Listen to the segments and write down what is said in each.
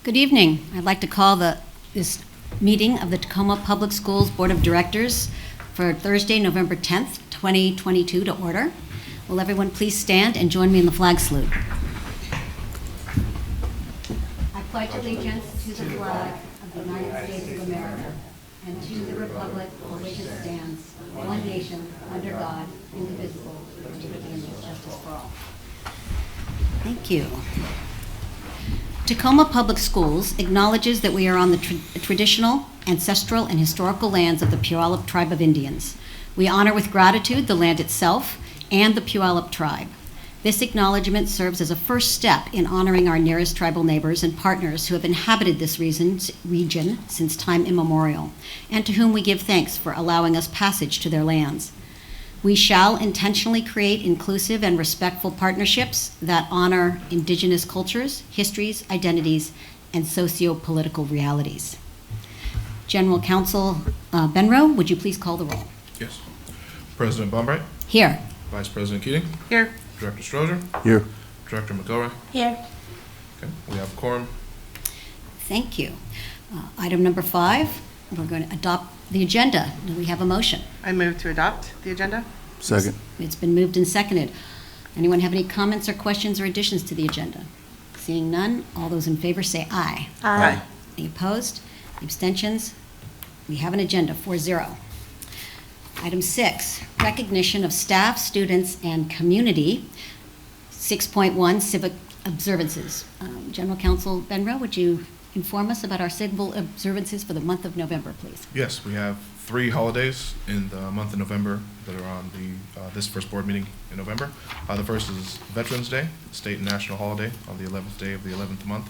Good evening. I'd like to call this meeting of the Tacoma Public Schools Board of Directors for Thursday, November 10th, 2022 to order. Will everyone please stand and join me in the flag salute? I pledge allegiance to the flag of the United States of America and to the republic for which it stands, one nation, under God, indivisible, with liberty and justice for all. Thank you. Tacoma Public Schools acknowledges that we are on the traditional, ancestral, and historical lands of the Puyallup Tribe of Indians. We honor with gratitude the land itself and the Puyallup Tribe. This acknowledgement serves as a first step in honoring our nearest tribal neighbors and partners who have inhabited this region since time immemorial, and to whom we give thanks for allowing us passage to their lands. We shall intentionally create inclusive and respectful partnerships that honor Indigenous cultures, histories, identities, and socio-political realities. General Counsel Benro, would you please call the roll? Yes. President Bombright. Here. Vice President Keating. Here. Director Strozer. Here. Director McElroy. Here. Okay, we have a quorum. Thank you. Item number 5, we're going to adopt the agenda. Do we have a motion? I move to adopt the agenda. Second. It's been moved and seconded. Anyone have any comments or questions or additions to the agenda? Seeing none, all those in favor say aye. Aye. Any opposed? Abstentions? We have an agenda, 4-0. Item 6, recognition of staff, students, and community. 6.1, civic observances. General Counsel Benro, would you inform us about our civil observances for the month of November, please? Yes, we have 3 holidays in the month of November that are on this first board meeting in November. The first is Veterans Day, state and national holiday on the 11th day of the 11th month.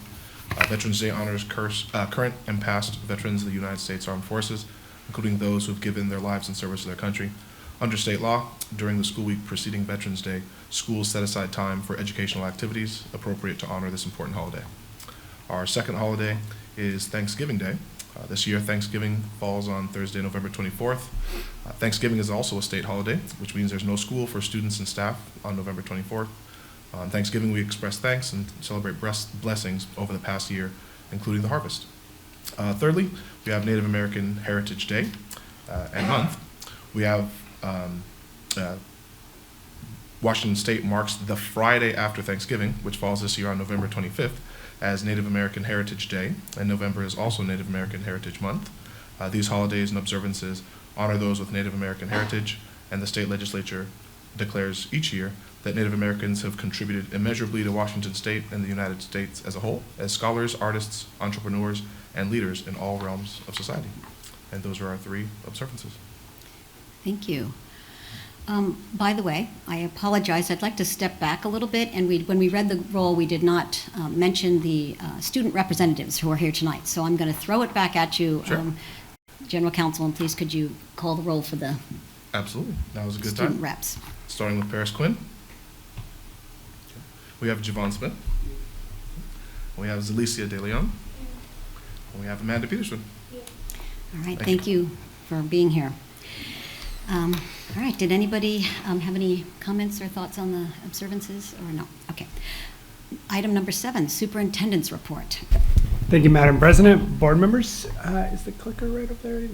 Veterans Day honors current and past veterans of the United States Armed Forces, including those who have given their lives in service to their country. Under state law, during the school week preceding Veterans Day, schools set aside time for educational activities appropriate to honor this important holiday. Our second holiday is Thanksgiving Day. This year, Thanksgiving falls on Thursday, November 24th. Thanksgiving is also a state holiday, which means there's no school for students and staff on November 24th. On Thanksgiving, we express thanks and celebrate blessings over the past year, including the harvest. Thirdly, we have Native American Heritage Day and month. We have Washington State marks the Friday after Thanksgiving, which falls this year on November 25th, as Native American Heritage Day, and November is also Native American Heritage Month. These holidays and observances honor those with Native American heritage, and the state legislature declares each year that Native Americans have contributed immeasurably to Washington State and the United States as a whole, as scholars, artists, entrepreneurs, and leaders in all realms of society. And those are our 3 observances. Thank you. By the way, I apologize. I'd like to step back a little bit. And when we read the roll, we did not mention the student representatives who are here tonight. So I'm going to throw it back at you, Sure. General Counsel, and please could you call the roll for the Absolutely. That was a good student time. reps? Starting with Paris Quinn. We have Javon Smith. We have Zalicia De Leon. And we have Amanda Peterson. All right, thank you for being here. All right, did anybody have any comments or thoughts on the observances or no? Okay. Item number 7, superintendent's report. Thank you, Madam President, board members. Is the clicker right up there?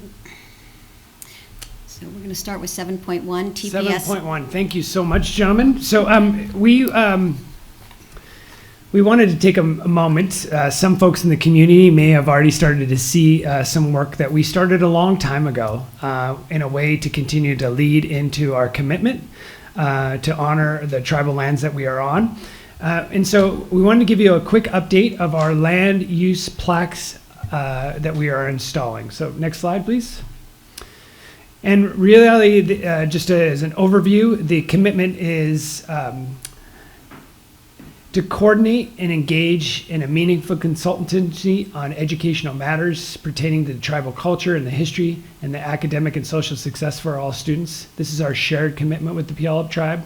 So we're going to start with 7.1, TPS. 7.1. Thank you so much, gentlemen. So we wanted to take a moment. Some folks in the community may have already started to see some work that we started a long time ago in a way to continue to lead into our commitment to honor the tribal lands that we are on. And so we wanted to give you a quick update of our land use plaques that we are installing. So next slide, please. And really, just as an overview, the commitment is to coordinate and engage in a meaningful consultancy on educational matters pertaining to the tribal culture and the history and the academic and social success for all students. This is our shared commitment with the Puyallup Tribe.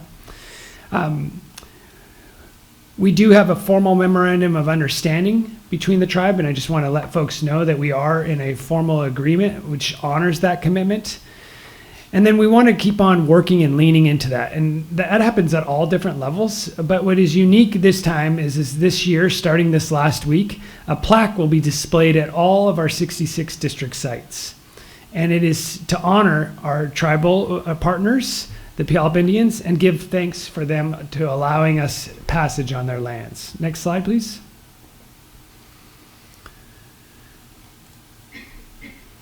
We do have a formal memorandum of understanding between the tribe, and I just want to let folks know that we are in a formal agreement which honors that commitment. And then we want to keep on working and leaning into that. And that happens at all different levels. But what is unique this time is this year, starting this last week, a plaque will be displayed at all of our 66 district sites. And it is to honor our tribal partners, the Puyallup Indians, and give thanks for them to allowing us passage on their lands. Next slide, please.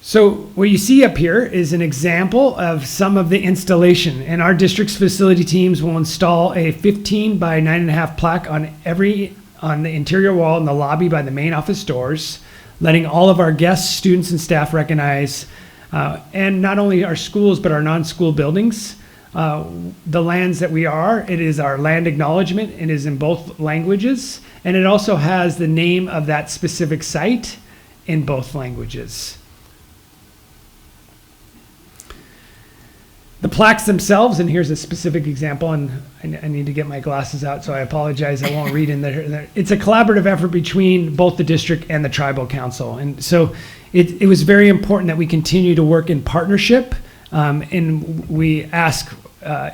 So what you see up here is an example of some of the installation, and our district's facility teams will install a 15 by 9.5 plaque on the interior wall in the lobby by the main office doors, letting all of our guests, students, and staff recognize, and not only our schools but our non-school buildings, the lands that we are. It is our land acknowledgement. It is in both languages, and it also has the name of that specific site in both languages. The plaques themselves, and here's a specific example, and I need to get my glasses out, so I apologize, I won't read in there. It's a collaborative effort between both the district and the tribal council. And so it was very important that we continue to work in partnership, and we ask,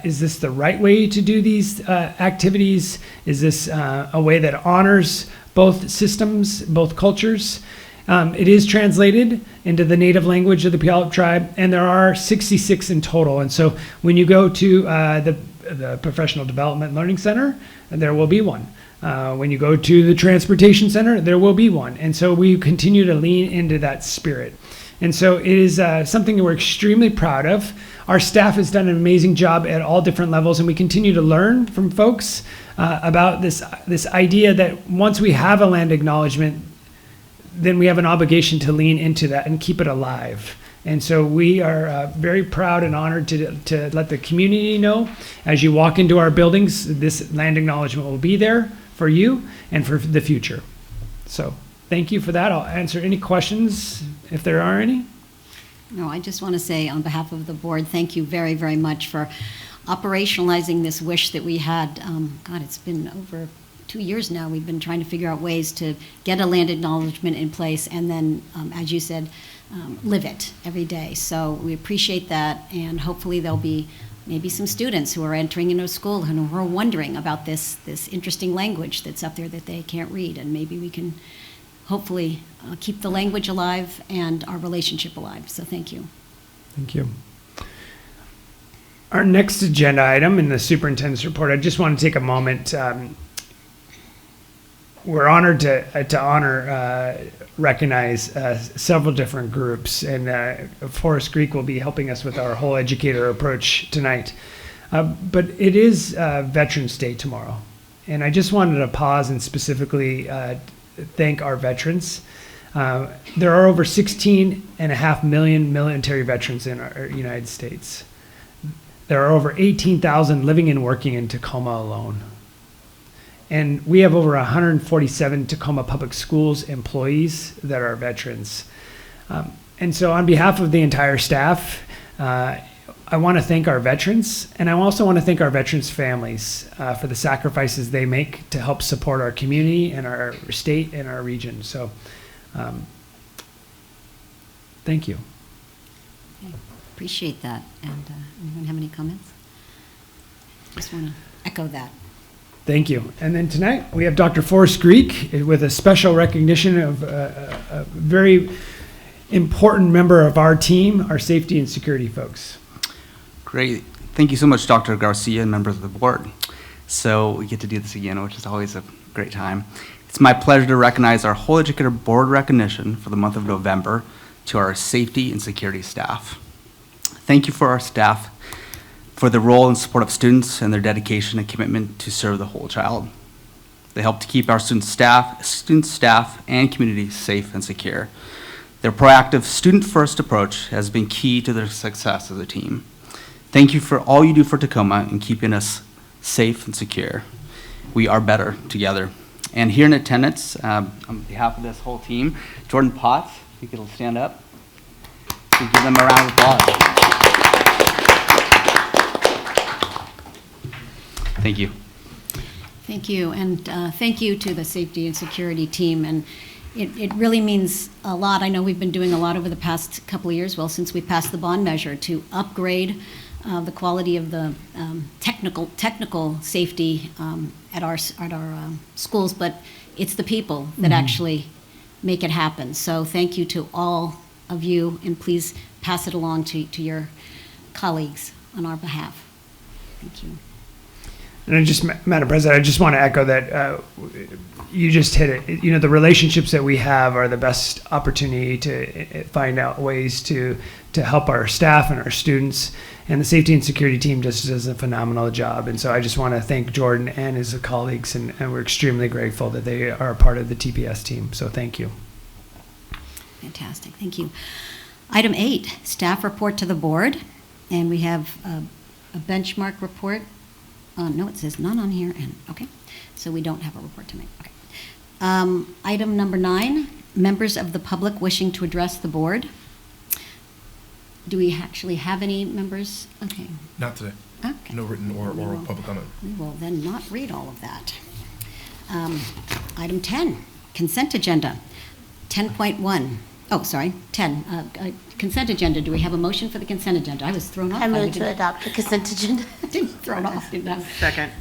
is this the right way to do these activities? Is this a way that honors both systems, both cultures? It is translated into the native language of the Puyallup tribe, and there are 66 in total. And so when you go to the Professional Development Learning Center, there will be one. When you go to the Transportation Center, there will be one. And so we continue to lean into that spirit. And so it is something that we're extremely proud of. Our staff has done an amazing job at all different levels, and we continue to learn from folks about this idea that once we have a land acknowledgement, then we have an obligation to lean into that and keep it alive. And so we are very proud and honored to let the community know, as you walk into our buildings, this land acknowledgement will be there for you and for the future. So thank you for that. I'll answer any questions if there are any. No, I just want to say on behalf of the board, thank you very, very much for operationalizing this wish that we had. God, it's been over 2 years now. We've been trying to figure out ways to get a land acknowledgement in place and then, as you said, live it every day. So we appreciate that, and hopefully there'll be maybe some students who are entering into school and who are wondering about this interesting language that's up there that they can't read, and maybe we can hopefully keep the language alive and our relationship alive. So thank you. Thank you. Our next agenda item in the superintendent's report, I just want to take a moment. We're honored to recognize several different groups, and Forest Creek will be helping us with our whole educator approach tonight. But it is Veterans Day tomorrow, and I just wanted to pause and specifically thank our veterans. There are over 16.5 million military veterans in our United States. There are over 18,000 living and working in Tacoma alone. And we have over 147 Tacoma Public Schools employees that are veterans. And so on behalf of the entire staff, I want to thank our veterans, and I also want to thank our veterans' families for the sacrifices they make to help support our community and our state and our region. So thank you. Okay. Appreciate that. And anyone have any comments? Just want to echo that. Thank you. And then tonight we have Dr. Forrest Greek with a special recognition of a very important member of our team, our safety and security folks. Great. Thank you so much, Dr. Garcia and members of the board. So we get to do this again, which is always a great time. It's my pleasure to recognize our whole educator board recognition for the month of November to our safety and security staff. Thank you for our staff for the role and support of students and their dedication and commitment to serve the whole child. They help to keep our student staff, and community safe and secure. Their proactive, student-first approach has been key to their success as a team. Thank you for all you do for Tacoma and keeping us safe and secure. We are better together. And here in attendance, on behalf of this whole team, Jordan Potts, if you could stand up. Give them a round of applause. Thank you. Thank you, and thank you to the safety and security team. And it really means a lot. I know we've been doing a lot over the past couple of years, well, since we passed the bond measure, to upgrade the quality of the technical safety at our schools, but it's the people that actually make it happen. So thank you to all of you, and please pass it along to your colleagues on our behalf. Thank you. And Madam President, I just want to echo that you just hit it. You know, the relationships that we have are the best opportunity to find out ways to help our staff and our students. And the safety and security team just does a phenomenal job. And so I just want to thank Jordan and his colleagues, and we're extremely grateful that they are a part of the TPS team. So thank you. Fantastic, thank you. Item 8, staff report to the board. And we have a benchmark report. No, it says none on here, and okay. So we don't have a report to make, okay. Item number 9, members of the public wishing to address the board. Do we actually have any members? Okay. Not today. Okay. No written or oral public comment. We will then not read all of that. Item 10, consent agenda. 10.1. Oh, sorry, 10. Consent agenda. Do we have a motion for the consent agenda? I was thrown off. I move to adopt the consent agenda. Thrown off, didn't I? Second.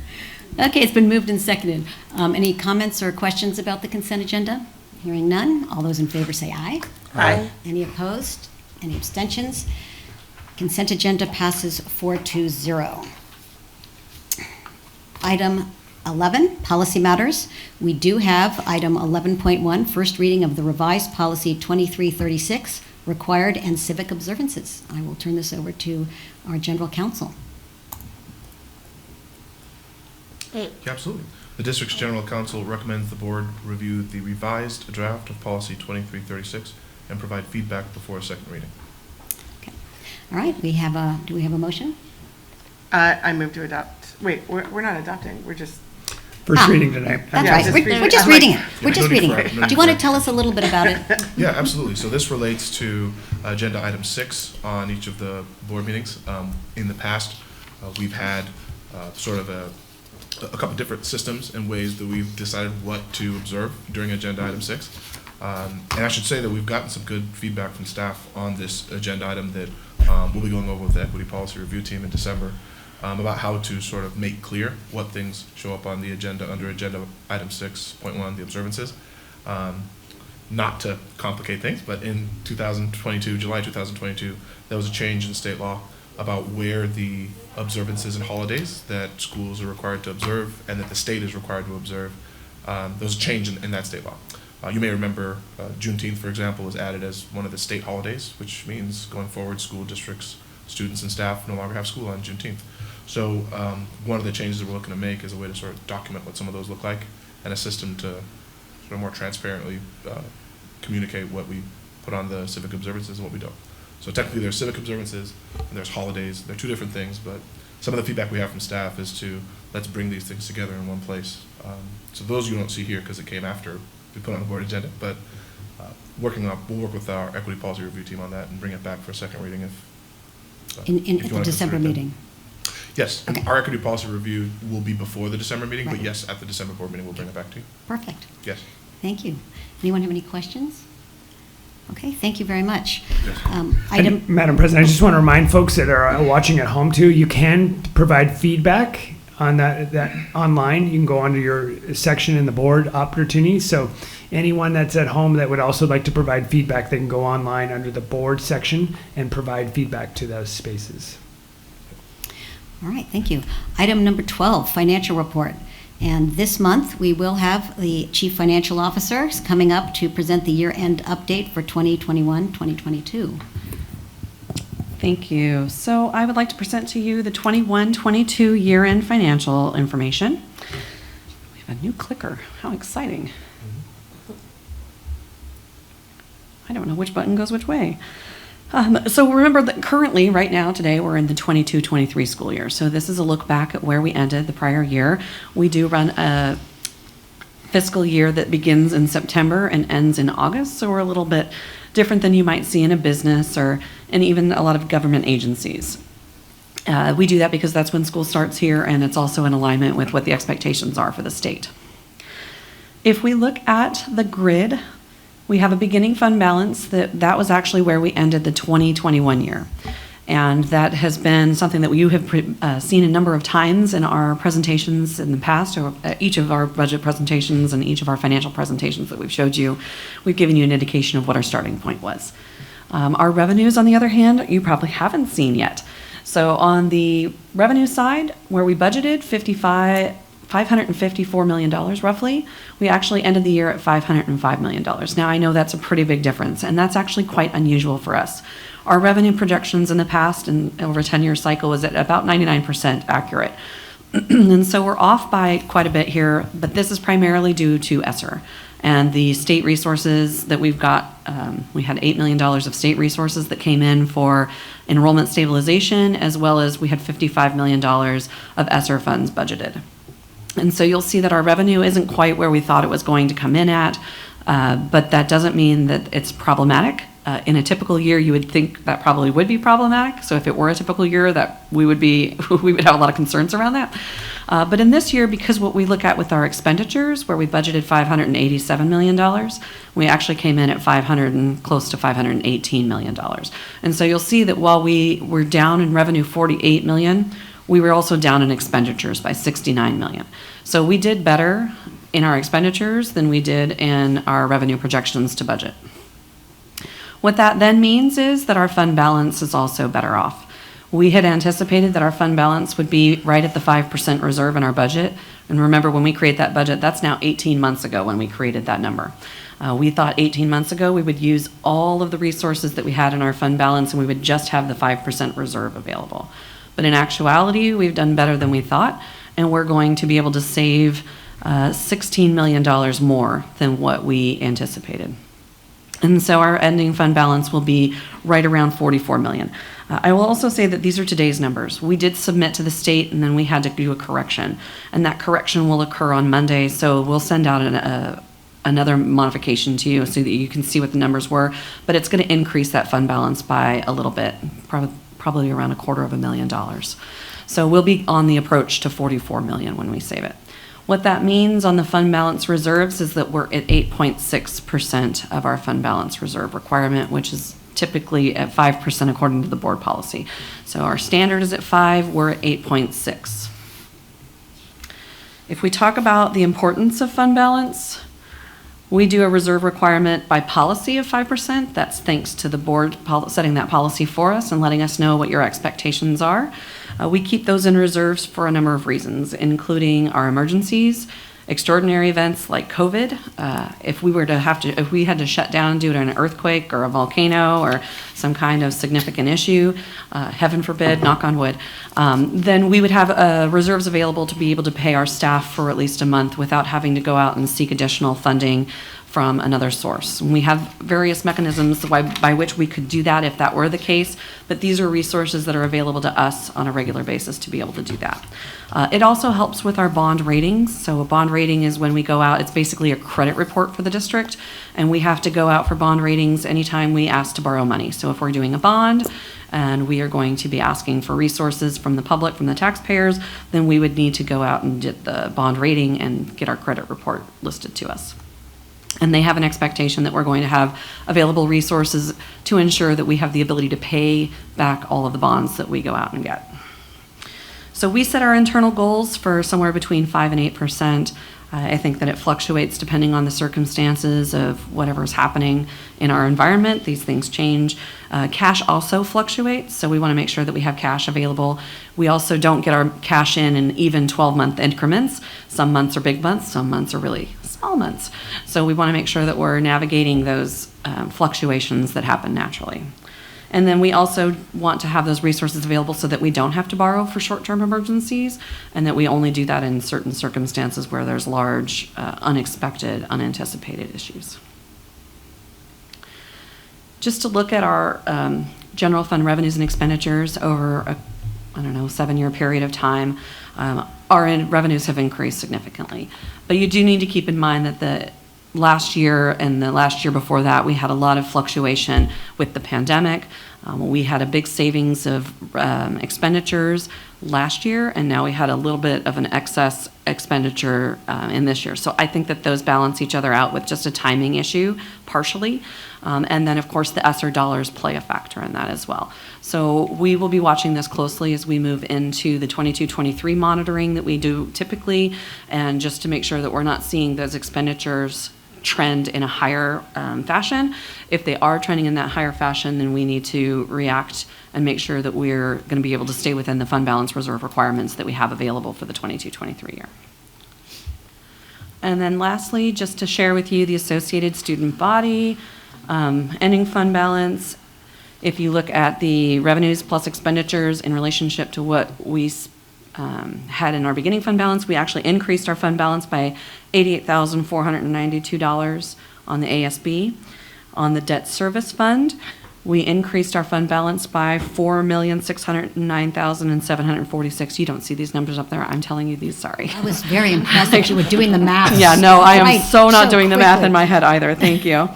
Okay, it's been moved and seconded. Any comments or questions about the consent agenda? Hearing none. All those in favor say aye. Aye. Any opposed? Any abstentions? Consent agenda passes 4-0. Item 11, policy matters. We do have item 11.1, first reading of the revised policy 2336, required and civic observances. I will turn this over to our general counsel. Hey, Yeah, absolutely. The district's general counsel recommends the board review the revised draft of policy 2336 and provide feedback before a second reading. Okay. All right, do we have a motion? I move to adopt. Wait, we're not adopting. We're just. First reading tonight. That's Yeah, right. just We're just reading it. We're Yeah, just no need reading for it. it. No Do need you want for to it. tell us a little bit about it? Yeah, absolutely. So this relates to agenda item 6 on each of the board meetings. In the past, we've had sort of a couple different systems and ways that we've decided what to observe during agenda item 6. And I should say that we've gotten some good feedback from staff on this agenda item that we'll be going over with the Equity Policy Review Team in December about how to sort of make clear what things show up on the agenda under agenda item 6.1, the observances. Not to complicate things, but in 2022, July 2022, there was a change in state law about where the observances and holidays that schools are required to observe and that the state is required to observe. There was a change in that state law. You may remember Juneteenth, for example, was added as one of the state holidays, which means going forward, school districts, students, and staff no longer have school on Juneteenth. So one of the changes that we're looking to make is a way to sort of document what some of those look like and a system to sort of more transparently communicate what we put on the civic observances and what we don't. So technically there's civic observances and there's holidays. They're two different things, but some of the feedback we have from staff is to let's bring these things together in one place. So those you don't see here because it came after we put on the board agenda, but we'll work with our Equity Policy Review Team on that and bring it back for a second reading if In if you the wanna December consider it then. meeting? Yes, Okay. our Equity Policy Review will be before the December meeting, but Right. yes, at the December board meeting, we'll bring it back to you. Perfect. Yes. Thank you. Anyone have any questions? Okay, thank you very much. Yes. Item, And Madam President, I just want to remind folks that are watching at home too, you can provide feedback on that online. You can go onto your section in the board opportunity. So anyone that's at home that would also like to provide feedback, they can go online under the board section and provide feedback to those spaces. all right, thank you. Item number 12, financial report. And this month, we will have the Chief Financial Officer coming up to present the year-end update for 2021-2022. Thank you. So I would like to present to you the 21-22 year-end financial information. We have a new clicker. How exciting. I don't know which button goes which way. So remember that currently, right now, today, we're in the 22-23 school year. So this is a look back at where we ended the prior year. We do run a fiscal year that begins in September and ends in August. So we're a little bit different than you might see in a business and even a lot of government agencies. We do that because that's when school starts here, and it's also in alignment with what the expectations are for the state. If we look at the grid We have a beginning fund balance that was actually where we ended the 2021 year. And that has been something that you have seen a number of times in our presentations in the past, or each of our budget presentations and each of our financial presentations that we've showed you. We've given you an indication of what our starting point was. Our revenues, on the other hand, you probably haven't seen yet. So on the revenue side, where we budgeted $554 million roughly, we actually ended the year at $505 million. Now, I know that's a pretty big difference, and that's actually quite unusual for us. Our revenue projections in the past and over a 10-year cycle is at about 99% accurate. And so we're off by quite a bit here, but this is primarily due to ESSER and the state resources that we've got. We had $8 million of state resources that came in for enrollment stabilization, as well as we had $55 million of ESSER funds budgeted. And so you'll see that our revenue isn't quite where we thought it was going to come in at, but that doesn't mean that it's problematic. In a typical year, you would think that probably would be problematic. So if it were a typical year, that we would have a lot of concerns around that. But in this year, because what we look at with our expenditures, where we budgeted $587 million, we actually came in at close to $518 million. And so you'll see that while we were down in revenue $48 million, we were also down in expenditures by $69 million. So we did better in our expenditures than we did in our revenue projections to budget. What that then means is that our fund balance is also better off. We had anticipated that our fund balance would be right at the 5% reserve in our budget. And remember, when we create that budget, that's now 18 months ago when we created that number. We thought 18 months ago we would use all of the resources that we had in our fund balance and we would just have the 5% reserve available. But in actuality, we've done better than we thought, and we're going to be able to save $16 million more than what we anticipated. And so our ending fund balance will be right around $44 million. I will also say that these are today's numbers. We did submit to the state, and then we had to do a correction. And that correction will occur on Monday, so we'll send out another modification to you so that you can see what the numbers were. But it's going to increase that fund balance by a little bit, probably around $250,000. So we'll be on the approach to $44 million when we save it. What that means on the fund balance reserves is that we're at 8.6% of our fund balance reserve requirement, which is typically at 5% according to the board policy. So our standard is at 5, we're at 8.6. If we talk about the importance of fund balance, we do a reserve requirement by policy of 5%. That's thanks to the board setting that policy for us and letting us know what your expectations are. We keep those in reserves for a number of reasons, including our emergencies, extraordinary events like COVID. If we had to shut down due to an earthquake or a volcano or some kind of significant issue, heaven forbid, knock on wood, then we would have reserves available to be able to pay our staff for at least a month without having to go out and seek additional funding from another source. And we have various mechanisms by which we could do that if that were the case, but these are resources that are available to us on a regular basis to be able to do that. It also helps with our bond ratings. So a bond rating is when we go out, it's basically a credit report for the district, and we have to go out for bond ratings anytime we ask to borrow money. So if we're doing a bond and we are going to be asking for resources from the public, from the taxpayers, then we would need to go out and get the bond rating and get our credit report listed to us. And they have an expectation that we're going to have available resources to ensure that we have the ability to pay back all of the bonds that we go out and get. So we set our internal goals for somewhere between 5 and 8%. I think that it fluctuates depending on the circumstances of whatever's happening in our environment. These things change. Cash also fluctuates, so we want to make sure that we have cash available. We also don't get our cash in even 12-month increments. Some months are big months, some months are really small months. So we want to make sure that we're navigating those fluctuations that happen naturally. And then we also want to have those resources available so that we don't have to borrow for short-term emergencies, and that we only do that in certain circumstances where there's large, unexpected, unanticipated issues. Just to look at our general fund revenues and expenditures over a 7-year period of time, our revenues have increased significantly. But you do need to keep in mind that the last year and the last year before that, we had a lot of fluctuation with the pandemic. We had a big savings of expenditures last year, and now we had a little bit of an excess expenditure in this year. So I think that those balance each other out with just a timing issue partially. And then, of course, the ESSER dollars play a factor in that as well. So we will be watching this closely as we move into the 22-23 monitoring that we do typically, and just to make sure that we're not seeing those expenditures trend in a higher fashion. If they are trending in that higher fashion, then we need to react and make sure that we're going to be able to stay within the fund balance reserve requirements that we have available for the 22-23 year. And then lastly, just to share with you the associated student body, ending fund balance. If you look at the revenues plus expenditures in relationship to what we had in our beginning fund balance, we actually increased our fund balance by $88,492 on the ASB. On the debt service fund, we increased our fund balance by $4,609,746. You don't see these numbers up there. I'm telling you these, sorry. I was very impressed that you were doing the math. Yeah, no, I am right so not doing the math quickly. in my head either. Thank you.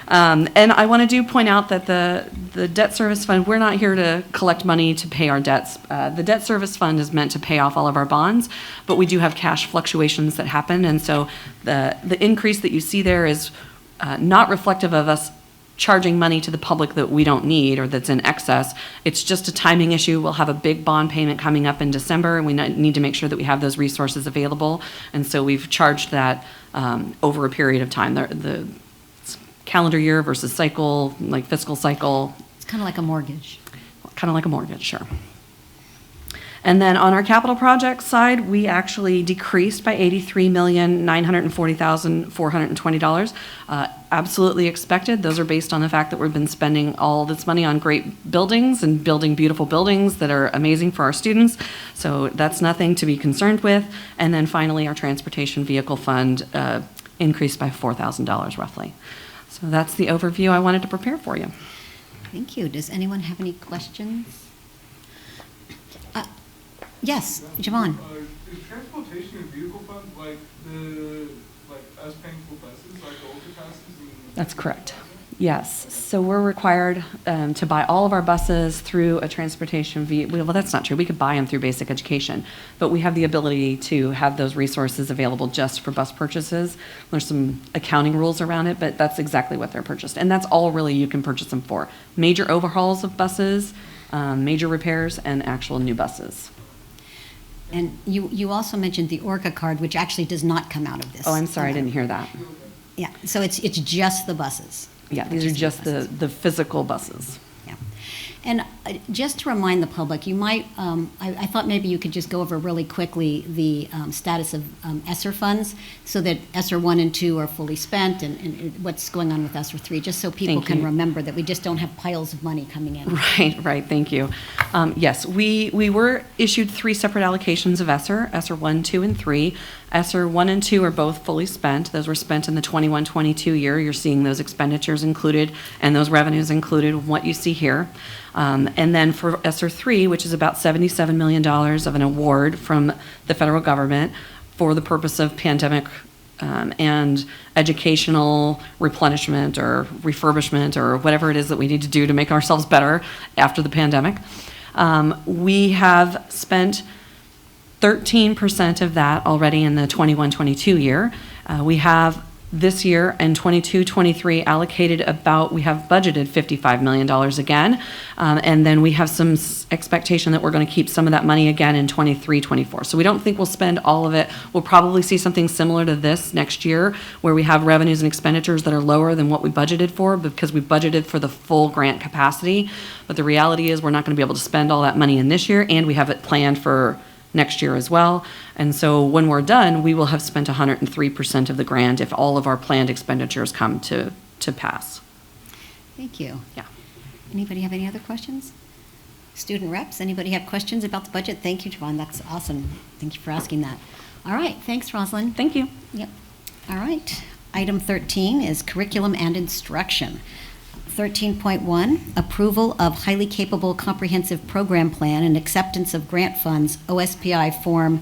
And I want to point out that the debt service fund, we're not here to collect money to pay our debts. The debt service fund is meant to pay off all of our bonds, but we do have cash fluctuations that happen. And so the increase that you see there is not reflective of us charging money to the public that we don't need or that's in excess. It's just a timing issue. We'll have a big bond payment coming up in December, and we need to make sure that we have those resources available. And so we've charged that over a period of time. The calendar year versus cycle, like fiscal cycle. It's kind of like a mortgage. Kind of like a mortgage, sure. And then on our capital projects side, we actually decreased by $83,940,420. Absolutely expected. Those are based on the fact that we've been spending all this money on great buildings and building beautiful buildings that are amazing for our students. So that's nothing to be concerned with. And then finally, our transportation vehicle fund increased by $4,000 roughly. So that's the overview I wanted to prepare for you. Thank you. Does anyone have any questions? Yes, Javon. Is transportation and vehicle funds like us paying for buses, like the Ultra passes? That's correct. Yes. So we're required to buy all of our buses through a transportation vehicle. Well, that's not true. We could buy them through basic education, but we have the ability to have those resources available just for bus purchases. There's some accounting rules around it, but that's exactly what they're purchased. And that's all really you can purchase them for. Major overhauls of buses, major repairs, and actual new buses. And you also mentioned the ORCA card, which actually does not come out of this. Oh, I'm sorry. I didn't hear that. Yeah, so it's just the buses. Yeah, these are just the physical buses. Yeah. And just to remind the public, you might, I thought maybe you could just go over really quickly the status of ESSER funds, so that ESSER 1 and 2 are fully spent, and what's going on with ESSER 3, just so people Thank can you. remember that we just don't have piles of money coming in. Right, thank you. Yes, we were issued 3 separate allocations of ESSER, ESSER 1, 2, and 3. ESSER 1 and 2 are both fully spent. Those were spent in the 21-22 year. You're seeing those expenditures included and those revenues included, what you see here. And then for ESSER 3, which is about $77 million of an award from the federal government for the purpose of pandemic and educational replenishment or refurbishment or whatever it is that we need to do to make ourselves better after the pandemic. We have spent 13% of that already in the 21-22 year. We have this year in 22-23 allocated we have budgeted $55 million again. And then we have some expectation that we're going to keep some of that money again in 23-24. So we don't think we'll spend all of it. We'll probably see something similar to this next year, where we have revenues and expenditures that are lower than what we budgeted for, because we budgeted for the full grant capacity. But the reality is we're not going to be able to spend all that money in this year, and we have it planned for next year as well. And so when we're done, we will have spent 103% of the grant if all of our planned expenditures come to pass. Thank you. Yeah. Anybody have any other questions? Student reps, anybody have questions about the budget? Thank you, Javon, that's awesome. Thank you for asking that. All right, thanks, Rosalind. Thank you. Yep. All right. Item 13 is curriculum and instruction. 13.1, approval of highly capable comprehensive program plan and acceptance of grant funds, OSPI Form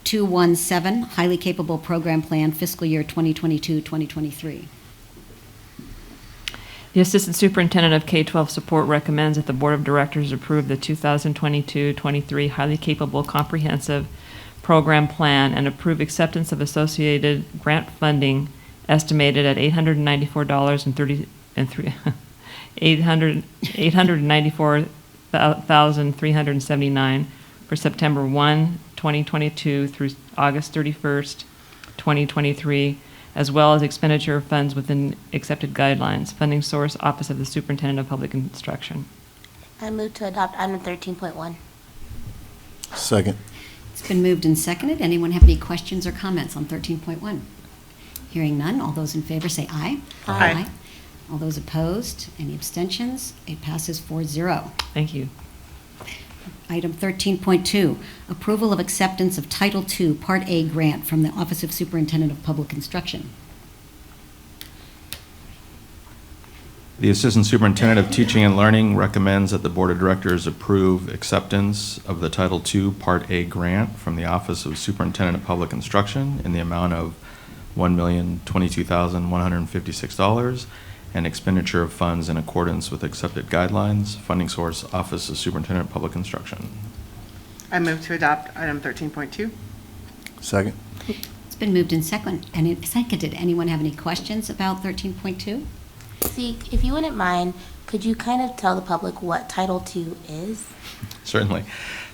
217, highly capable program plan, fiscal year 2022-2023. The Assistant Superintendent of K-12 Support recommends that the Board of Directors approve the 2022-23 highly capable comprehensive program plan and approve acceptance of associated grant funding estimated at $894,379 for September 1, 2022 through August 31st, 2023, as well as expenditure of funds within accepted guidelines. Funding source, Office of the Superintendent of Public Instruction. I move to adopt item 13.1. Second. It's been moved and seconded. Anyone have any questions or comments on 13.1? Hearing none, all those in favor say aye. Aye. All those opposed, any abstentions? It passes 4-0. Thank you. Item 13.2, approval of acceptance of Title II Part A grant from the Office of Superintendent of Public Instruction. The Assistant Superintendent of Teaching and Learning recommends that the Board of Directors approve acceptance of the Title II Part A grant from the Office of Superintendent of Public Instruction in the amount of $1,022,156 and expenditure of funds in accordance with accepted guidelines. Funding source, Office of Superintendent of Public Instruction. I move to adopt item 13.2. Second. It's been moved and seconded. Anyone have any questions about 13.2? Zeke, if you wouldn't mind, could you kind of tell the public what Title II is? Certainly.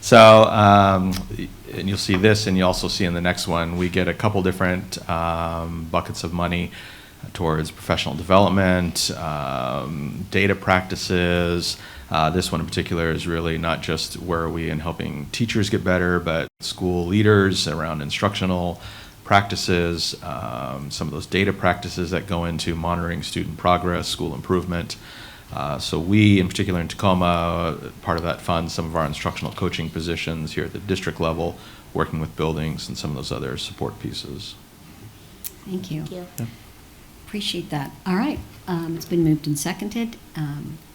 So, and you'll see this, and you also see in the next one, we get a couple different buckets of money towards professional development, data practices. This one in particular is really not just where are we in helping teachers get better, but school leaders around instructional practices, some of those data practices that go into monitoring student progress, school improvement. So we, in particular in Tacoma, part of that fund, some of our instructional coaching positions here at the district level, working with buildings and some of those other support pieces. Thank you. Thank you. Yeah. Appreciate that. All right. It's been moved and seconded.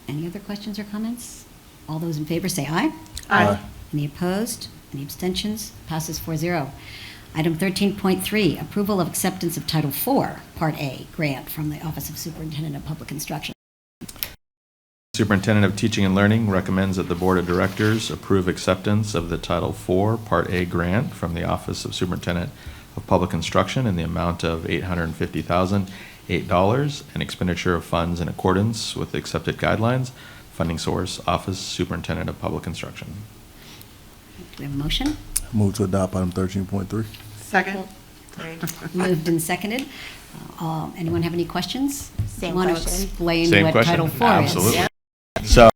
Any other questions or comments? All those in favor say aye. Aye. Any opposed? Any abstentions? Passes 4-0. Item 13.3, approval of acceptance of Title IV, Part A grant from the Office of Superintendent of Public Instruction. Superintendent of Teaching and Learning recommends that the Board of Directors approve acceptance of the Title IV Part A grant from the Office of Superintendent of Public Instruction in the amount of $850,008 and expenditure of funds in accordance with accepted guidelines. Funding source, Office Superintendent of Public Instruction. Do we have a motion? Move to adopt item 13.3. Second. Moved and seconded. Anyone have any questions? Same Want to question. explain Same what question? Title IV is? Absolutely. So,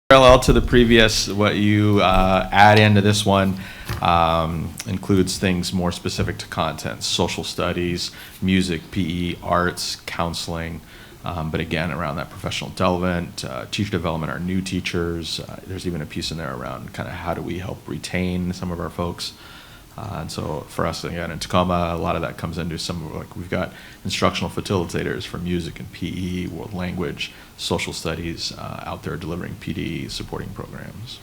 parallel to the previous, what you add into this one includes things more specific to content, social studies, music, PE, arts, counseling, but again, around that professional development, teacher development, our new teachers. There's even a piece in there around kind of how do we help retain some of our folks. And so for us, again, in Tacoma, a lot of that comes into some of, like, we've got instructional facilitators for music and PE, world language, social studies out there delivering PD supporting programs.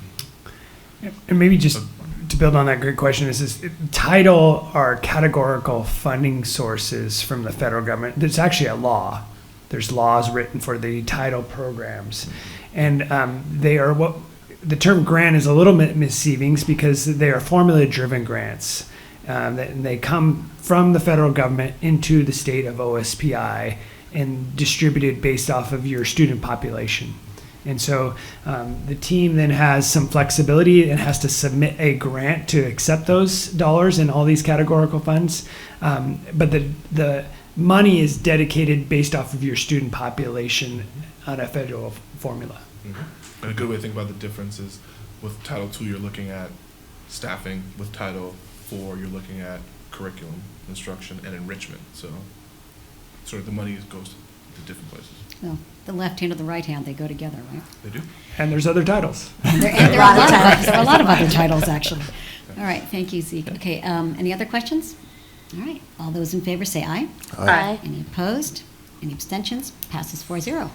And maybe just to build on that great question, is title are categorical funding sources from the federal government. There's actually a law. There's laws written for the title programs. And they are what the term grant is a little bit misleading because they are formula-driven grants. They come from the federal government into the state of OSPI and distributed based off of your student population. And so the team then has some flexibility and has to submit a grant to accept those dollars in all these categorical funds. But the money is dedicated based off of your student population on a federal formula. Mm-hmm. And a good way to think about the difference is with Title II, you're looking at staffing. With Title IV, you're looking at curriculum, instruction, and enrichment. So sort of the money goes to different places. So the left hand or the right hand, they go together, right? They do. And there's other titles. There are a lot of other titles, actually. All right, thank you, Zeke. Okay, any other questions? All right, all those in favor say aye. Aye. Any opposed? Any abstentions? Passes 4-0.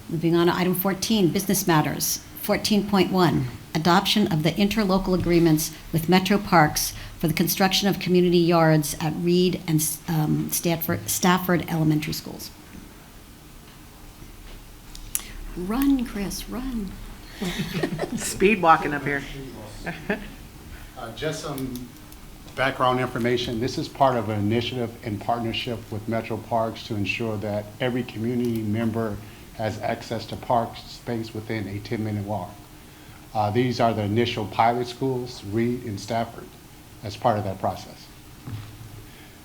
Moving on to item 14, business matters. 14.1, adoption of the interlocal agreements with Metro Parks for the construction of community yards at Reed and Stafford Elementary Schools. Run, Chris, run. Speed walking up here. Just some background information, this is part of an initiative in partnership with Metro Parks to ensure that every community member has access to park space within a 10-minute walk. These are the initial pilot schools, Reed and Stafford, as part of that process.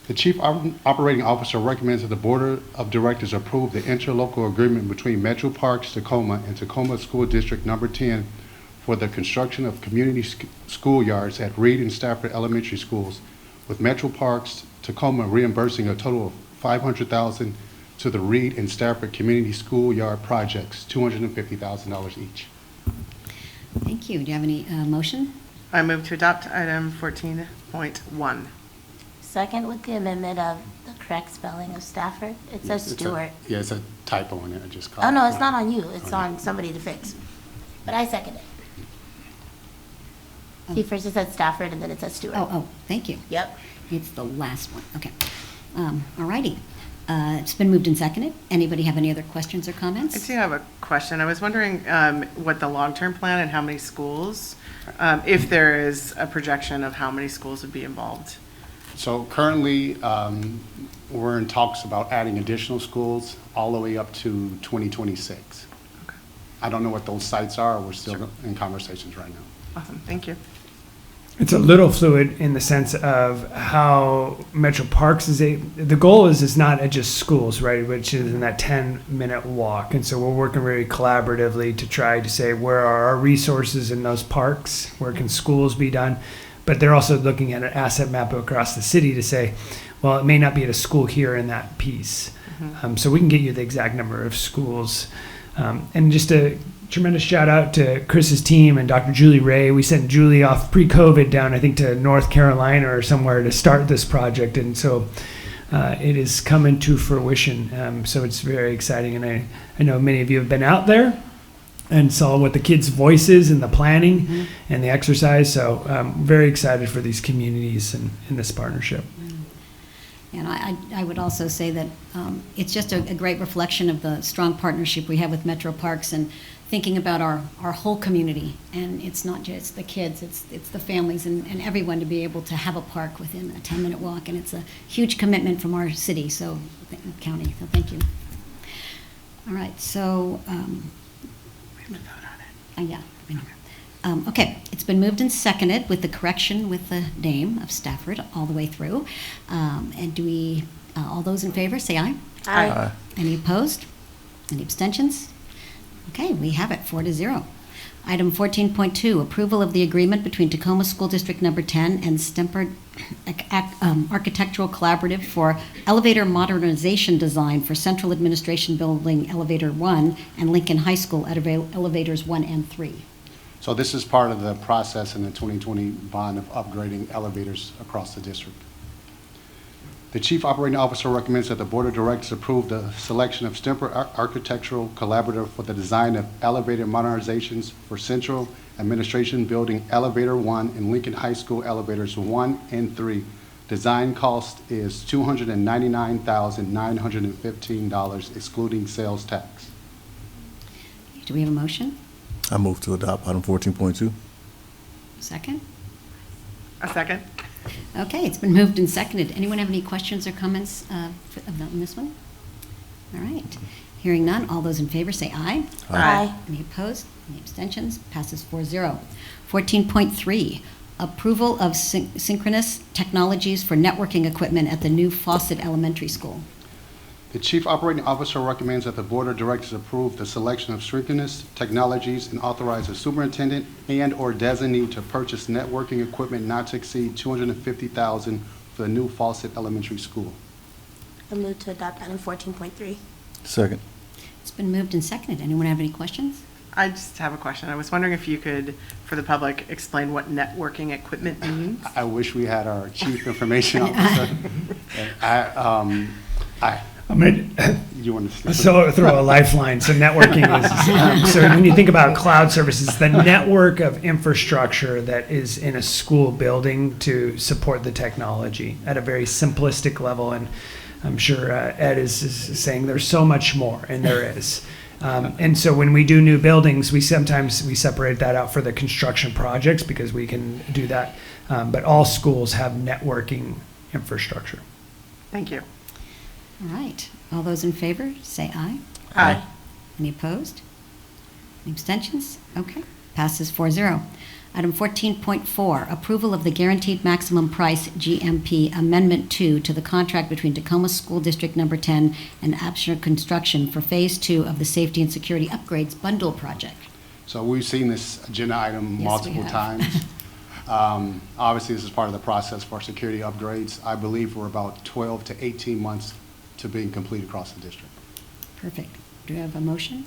The Chief Operating Officer recommends that the Board of Directors approve the interlocal agreement between Metro Parks Tacoma and Tacoma School District Number 10 for the construction of community schoolyards at Reed and Stafford Elementary Schools, with Metro Parks Tacoma reimbursing a total of $500,000 to the Reed and Stafford Community Schoolyard projects, $250,000 each. Thank you. Do you have any motion? I move to adopt item 14.1. Second with the amendment of the correct spelling of Stafford. It says Stewart. Yeah, it's a typo in it, I just caught Oh, it. no, it's not on you. It's on somebody to fix. But I second it. See, first it said Stafford and then it says Stewart. Oh, thank you. Yep. It's the last one. Okay. All righty. It's been moved and seconded. Anybody have any other questions or I comments? do have a question. I was wondering what the long-term plan and how many schools, if there is a projection of how many schools would be involved. So currently, we're in talks about adding additional schools all the way up to 2026. Okay. I don't know what those sites are. We're still in conversations right now. Awesome, thank you. It's a little fluid in the sense of how Metro Parks the goal is not at just schools, right, which is in that 10-minute walk. And so we're working very collaboratively to try to say, where are our resources in those parks? Where can schools be done? But they're also looking at an asset map across the city to say, well, it may not be at a school here in that piece. So we can get you the exact number of schools. And just a tremendous shout out to Chris's team and Dr. Julie Ray. We sent Julie off pre-COVID down, I think, to North Carolina or somewhere to start this project. And so it is coming to fruition. So it's very exciting. And I know many of you have been out there and saw what the kids' voices and the planning and the exercise. So very excited for these communities and this partnership. And I would also say that it's just a great reflection of the strong partnership we have with Metro Parks and thinking about our whole community. And it's not just the kids, it's the families and everyone to be able to have a park within a 10-minute walk. And it's a huge commitment from our city, county, so thank you. All right, so, yeah. Okay, it's been moved and seconded with the correction with the name of Stafford all the way through. And do we, all those in favor, say aye. Aye. Any opposed? Any abstentions? Okay, we have it, 4-0. Item 14.2, approval of the agreement between Tacoma School District Number 10 and Stemper Architectural Collaborative for elevator modernization design for Central Administration Building Elevator 1 and Lincoln High School at Elevators 1 and 3. So this is part of the process in the 2020 bond of upgrading elevators across the district. The Chief Operating Officer recommends that the Board of Directors approve the selection of Stemper Architectural Collaborative for the design of elevator modernizations for Central Administration Building Elevator 1 and Lincoln High School Elevators 1 and 3. Design cost is $299,915, excluding sales tax. Do we have a motion? I move to adopt item 14.2. Second? A second? Okay, it's been moved and seconded. Anyone have any questions or comments on this one? All right. Hearing none, all those in favor say aye. Aye. Any opposed? Any abstentions? Passes 4-0. 14.3, approval of synchronous technologies for networking equipment at the new Fawcett Elementary School. The Chief Operating Officer recommends that the Board of Directors approve the selection of synchronous technologies and authorize the superintendent and/or designee to purchase networking equipment not to exceed $250,000 for the new Fawcett Elementary School. I move to adopt item 14.3. Second. It's been moved and seconded. Anyone have any questions? I just have a question. I was wondering if you could, for the public, explain what networking equipment means? I wish we had our Chief Information Officer. I'm going to You want to throw a lifeline. So networking is, so when you think about cloud services, the network of infrastructure that is in a school building to support the technology at a very simplistic level. And I'm sure Ed is saying there's so much more, and there is. And so when we do new buildings, we separate that out for the construction projects because we can do that. But all schools have networking infrastructure. Thank you. All right. All those in favor, say aye. Aye. Any opposed? Any abstentions? Okay, passes 4-0. Item 14.4, approval of the guaranteed maximum price GMP Amendment 2 to the contract between Tacoma School District Number 10 and Absher Construction for Phase 2 of the Safety and Security Upgrades Bundle Project. So we've seen this agenda item Yes, we multiple have. times. Obviously, this is part of the process for security upgrades. I believe we're about 12 to 18 months to being complete across the district. Perfect. Do you have a motion?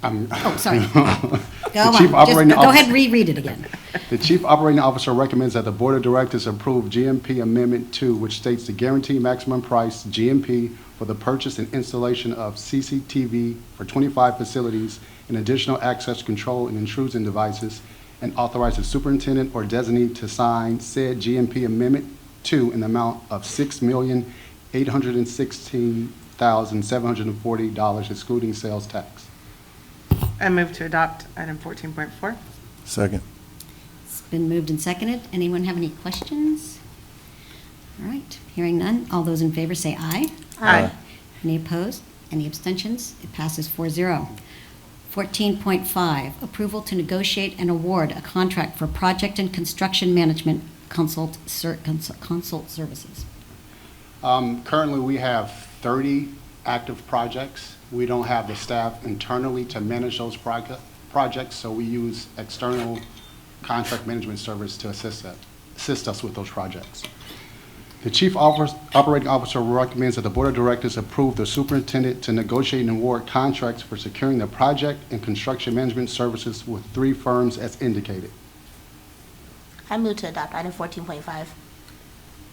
Oh, sorry. The Go on. Chief Just Operating go ahead Officer- and reread it again. The Chief Operating Officer recommends that the Board of Directors approve GMP Amendment 2, which states the guaranteed maximum price, GMP, for the purchase and installation of CCTV for 25 facilities and additional access control and intrusion devices, and authorize the superintendent or designee to sign said GMP Amendment 2 in the amount of $6,816,740, excluding sales tax. I move to adopt item 14.4. Second. It's been moved and seconded. Anyone have any questions? All right, hearing none. All those in favor say aye. Aye. Any opposed? Any abstentions? It passes 4-0. 14.5, approval to negotiate and award a contract for project and construction management consult services. Currently, we have 30 active projects. We don't have the staff internally to manage those projects, so we use external contract management service to assist us with those projects. The Chief Operating Officer recommends that the Board of Directors approve the superintendent to negotiate and award contracts for securing the project and construction management services with 3 firms as indicated. I move to adopt item 14.5.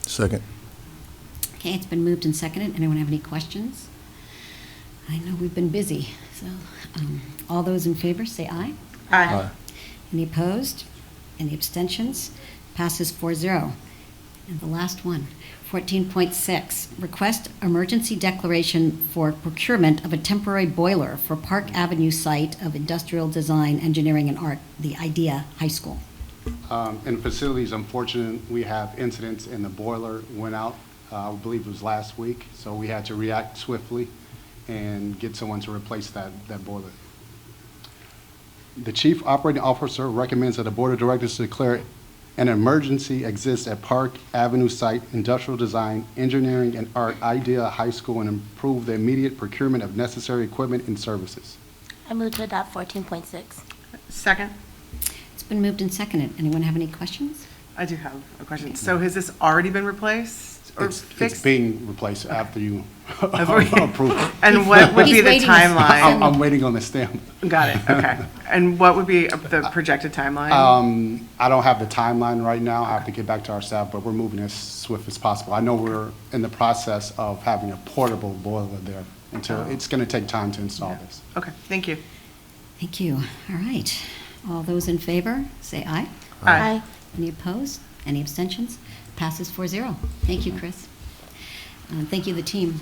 Second. Okay, it's been moved and seconded. Anyone have any questions? I know we've been busy, so all those in favor say aye. Aye. Any opposed? Any abstentions? Passes 4-0. And the last one, 14.6, request emergency declaration for procurement of a temporary boiler for Park Avenue site of Industrial Design, Engineering, and Art, the IDEA High School. In facilities, unfortunately, we have incidents and the boiler went out, I believe it was last week, so we had to react swiftly and get someone to replace that boiler. The Chief Operating Officer recommends that the Board of Directors declare an emergency exists at Park Avenue site, Industrial Design, Engineering, and Art, IDEA High School, and improve the immediate procurement of necessary equipment and services. I move to adopt 14.6. Second. It's been moved and seconded. Anyone have any questions? I do have a question. So has this already been replaced or It's fixed? being replaced after you Have we- approve it. And what would be He's the waiting. timeline? I'm waiting on the stamp. Got it, okay. And what would be the projected timeline? I don't have the timeline right now. I have to get back to our staff, but we're moving as swift as possible. I know we're in the process of having a portable boiler there until, it's going to take time to install this. Okay, thank you. Thank you. All right. All those in favor, say aye. Aye. Any opposed? Any abstentions? Passes 4-0. Thank you, Chris. Thank you, the team.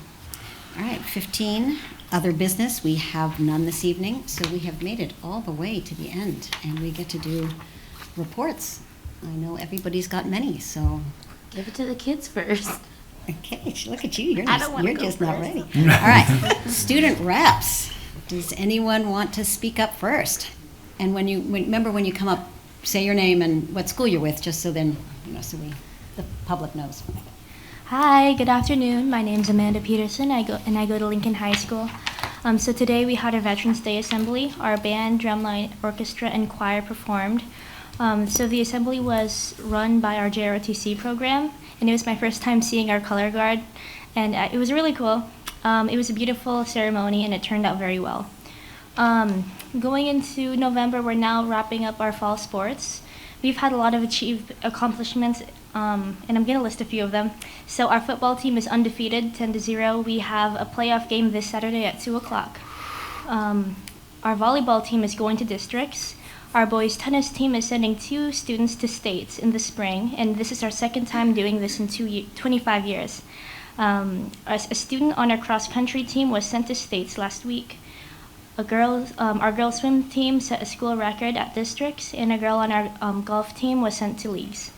All right, 15, other business. We have none this evening, so we have made it all the way to the end, and we get to do reports. I know everybody's got many, so, Give it to the kids first. okay, look at you. You're I just, don't wanna you're go just not first. ready. All right, student reps. Does anyone want to speak up first? And remember when you come up, say your name and what school you're with, just so then, so the public knows. Hi, good afternoon. My name's Amanda Peterson. I go to Lincoln High School. So today we had our Veterans Day assembly. Our band, drumline, orchestra, and choir performed. So the assembly was run by our JROTC program, and it was my first time seeing our color guard, and it was really cool. It was a beautiful ceremony, and it turned out very well. Going into November, we're now wrapping up our fall sports. We've had a lot of accomplishments, and I'm going to list a few of them. So our football team is undefeated, 10-0. We have a playoff game this Saturday at 2 o'clock. Our volleyball team is going to districts. Our boys tennis team is sending 2 students to states in the spring, and this is our second time doing this in 25 years. A student on our cross-country team was sent to states last week. our girls swim team set a school record at districts, and a girl on our golf team was sent to leagues.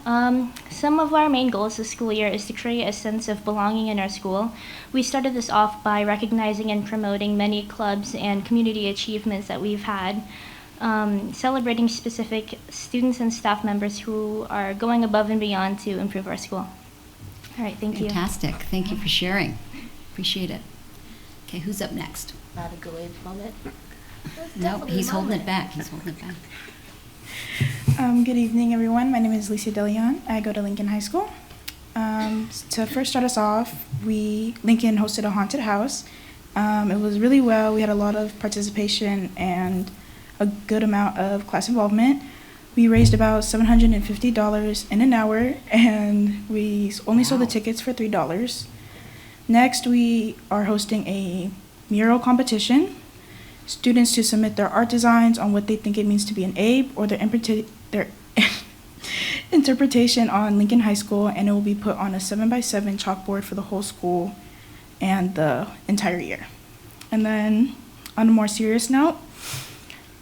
Some of our main goals this school year is to create a sense of belonging in our school. We started this off by recognizing and promoting many clubs and community achievements that we've had, celebrating specific students and staff members who are going above and beyond to improve our school. All right, thank you. Fantastic. Thank you for sharing. Appreciate it. Okay, who's up next? Not a good moment. No, he's holding it back. He's holding it back. Good evening, everyone. My name is Lisa DeLeon. I go to Lincoln High School. To first start us off, Lincoln hosted a haunted house. It was really well. We had a lot of participation and a good amount of class involvement. We raised about $750 in an hour, and we only sold the tickets for $3. Next, we are hosting a mural competition. Students to submit their art designs on what they think it means to be an Abe or their interpretation on Lincoln High School, and it will be put on a 7x7 chalkboard for the whole school and the entire year. And then on a more serious note,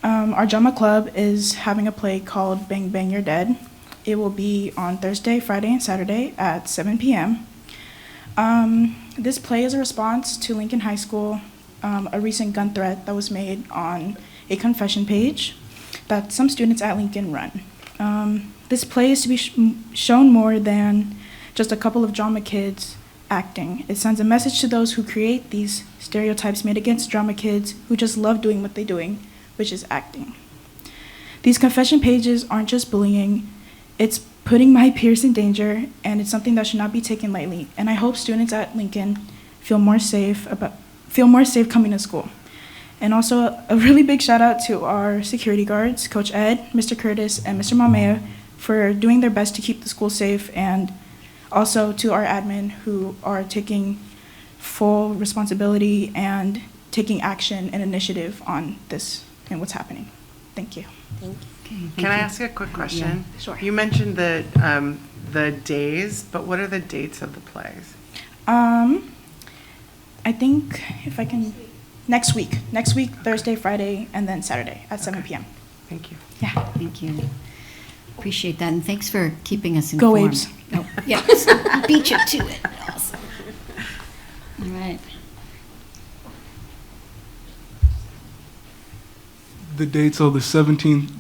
our drama club is having a play called Bang Bang You're Dead. It will be on Thursday, Friday, and Saturday at 7 p.m. This play is a response to Lincoln High School, a recent gun threat that was made on a confession page that some students at Lincoln run. This play is to be shown more than just a couple of drama kids acting. It sends a message to those who create these stereotypes made against drama kids who just love doing what they're doing, which is acting. These confession pages aren't just bullying, it's putting my peers in danger, and it's something that should not be taken lightly. And I hope students at Lincoln feel more safe coming to school. And also a really big shout out to our security guards, Coach Ed, Mr. Curtis, and Mr. Mamea, for doing their best to keep the school safe, and also to our admin who are taking full responsibility and taking action and initiative on this and what's happening. Thank you. Thank you. Okay, Can I ask a quick question? Yeah, sure. You mentioned the days, but what are the dates of the plays? I think if I can, next week, Thursday, Friday, and then Saturday at 7 p.m. Thank you. Yeah. Thank you. Appreciate that, and thanks for keeping us Go informed. Abes. Oh, yes, beat you to it. Awesome. All right. The dates are the 17th,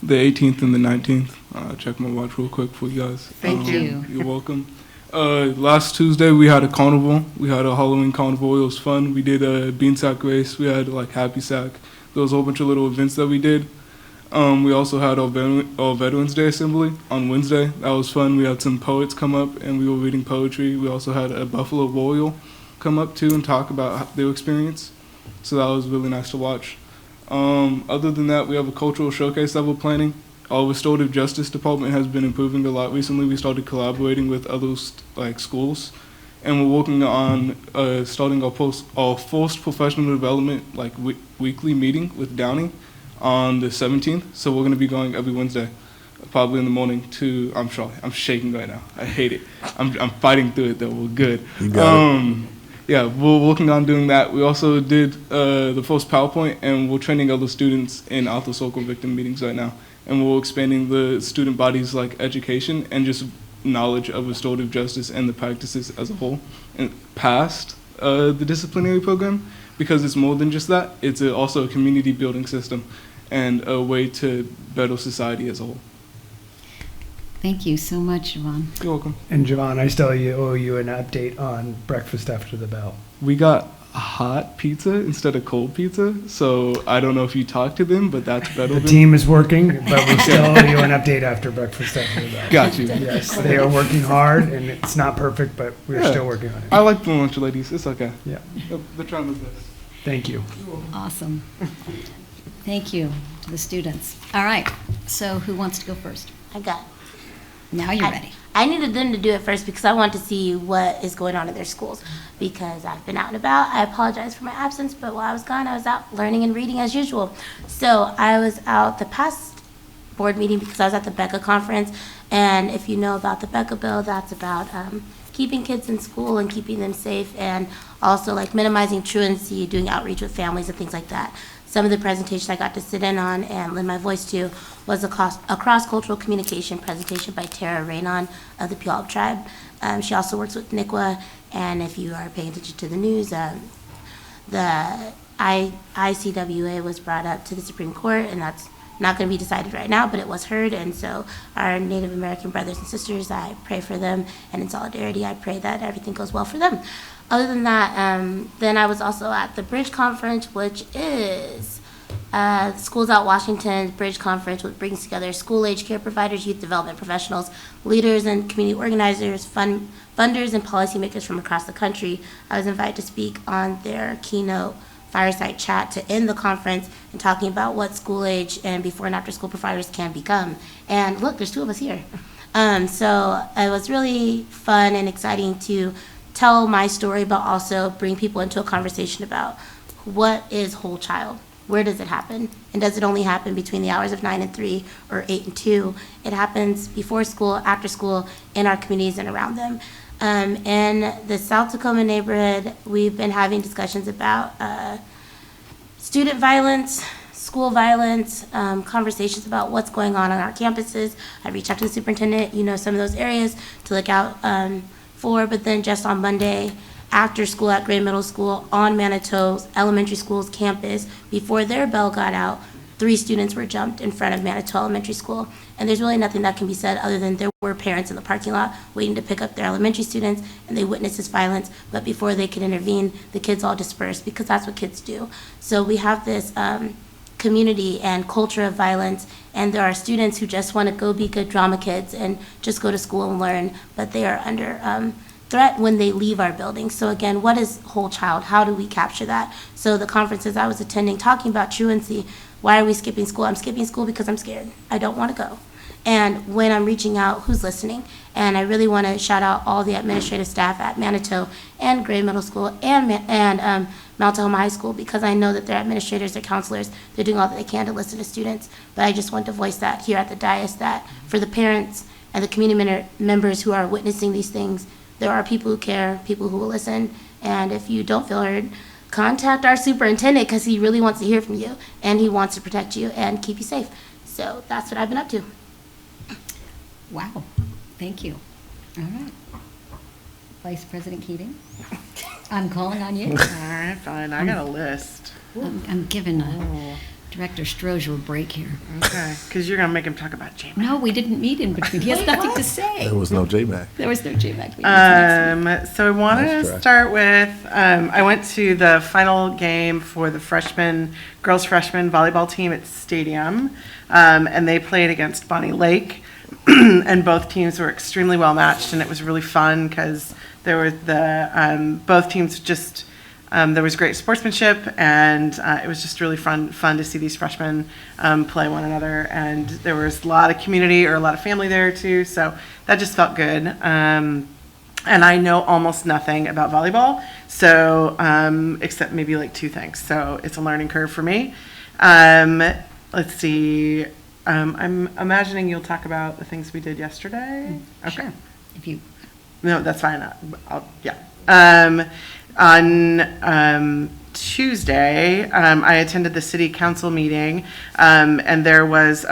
the 18th, and the 19th. Check my watch real quick for you guys. Thank you. You're welcome. Last Tuesday we had a carnival. We had a Halloween carnival. It was fun. We did a bean sack race. We had like happy sack. There was a whole bunch of little events that we did. We also had our Veterans Day assembly on Wednesday. That was fun. We had some poets come up and we were reading poetry. We also had a Buffalo Royal come up too and talk about their experience. So that was really nice to watch. Other than that, we have a cultural showcase that we're planning. Our restorative justice department has been improving a lot recently. We started collaborating with other schools, and we're working on starting our first professional development weekly meeting with Downey on the 17th. So we're going to be going every Wednesday, probably in the morning. I'm shaking right now. I hate it. I'm fighting through it though. We're good. You got it. Yeah, we're working on doing that. We also did the first PowerPoint, and we're training other students in Arthur Circle victim meetings right now. And we're expanding the student body's education and just knowledge of restorative justice and the practices as a whole, and past the disciplinary program, because it's more than just that. It's also a community building system and a way to better society as a whole. Thank you so much, Javon. You're welcome. And Javon, I still owe you an update on breakfast after the bell. We got hot pizza instead of cold pizza, so I don't know if you talked to them, but that's better. The team is working, but we still owe you an update after breakfast after the bell. Got you. Yes, they are working hard, and it's not perfect, but we're still working on it. I like the lunch ladies. It's okay. Yeah. They're trying their best. Thank you. Awesome. Thank you to the students. All right, so who wants to go first? I got it. Now you're ready. I needed them to do it first because I want to see what is going on in their schools, because I've been out and about. I apologize for my absence, but while I was gone, I was out learning and reading as usual. So I was out the past board meeting because I was at the Becca conference, and if you know about the Becca bill, that's about keeping kids in school and keeping them safe, and also like minimizing truancy, doing outreach with families and things like that. Some of the presentations I got to sit in on and lend my voice to was a cross-cultural communication presentation by Tara Raynon of the Puyallup Tribe. She also works with NICWA, and if you are paying attention to the news, the ICWA was brought up to the Supreme Court, and that's not going to be decided right now, but it was heard. And so our Native American brothers and sisters, I pray for them, and in solidarity, I pray that everything goes well for them. Other than that, then I was also at the Bridge Conference, which is Schools Out Washington's Bridge Conference, which brings together school-age care providers, youth development professionals, leaders and community organizers, funders, and policymakers from across the country. I was invited to speak on their keynote fireside chat to end the conference and talking about what school-age and before and after school providers can become. And look, there's two of us here. So it was really fun and exciting to tell my story, but also bring people into a conversation about what is whole child? Where does it happen? And does it only happen between the hours of 9 and 3 or 8 and 2? It happens before school, after school, in our communities and around them. In the South Tacoma neighborhood, we've been having discussions about student violence, school violence, conversations about what's going on our campuses. I reached out to the superintendent, some of those areas to look out for, but then just on Monday, after school at Gray Middle School on Manito's elementary school's campus, before their bell got out, 3 students were jumped in front of Manitou Elementary School. And there's really nothing that can be said other than there were parents in the parking lot waiting to pick up their elementary students, and they witnessed this violence. But before they could intervene, the kids all dispersed, because that's what kids do. So we have this community and culture of violence, and there are students who just want to go be good drama kids and just go to school and learn, but they are under threat when they leave our building. So again, what is whole child? How do we capture that? So the conferences I was attending talking about truancy, why are we skipping school? I'm skipping school because I'm scared. I don't want to go. And when I'm reaching out, who's listening? And I really want to shout out all the administrative staff at Manitou and Gray Middle School and Mount Tahoma High School, because I know that their administrators, their counselors, they're doing all that they can to listen to students. But I just want to voice that here at the dais, that for the parents and the community members who are witnessing these things, there are people who care, people who will listen. And if you don't feel heard, contact our superintendent, because he really wants to hear from you, and he wants to protect you and keep you safe. So that's what I've been up to. Wow, thank you. All right. Vice President Keating, I'm calling on you. All right, fine. I got a list. I'm giving Director Strozier a break here. Okay, because you're going to make him talk about JMAC. No, we didn't meet in between. He has nothing to say. There was no JMAC. There was no JMAC. So I wanted Nice to try. start with, I went to the final game for the girls freshman volleyball team at Stadium, and they played against Bonnie Lake, and both teams were extremely well matched, and it was really fun because there were both teams just, there was great sportsmanship, and it was just really fun to see these freshmen play one another, and there was a lot of community or a lot of family there too, so that just felt good. And I know almost nothing about volleyball, so except maybe like 2 things, so it's a learning curve for me. Let's see. I'm imagining you'll talk about the things we did yesterday. Okay. Sure. If you. No, that's fine. Yeah. On Tuesday, I attended the city council meeting, and there was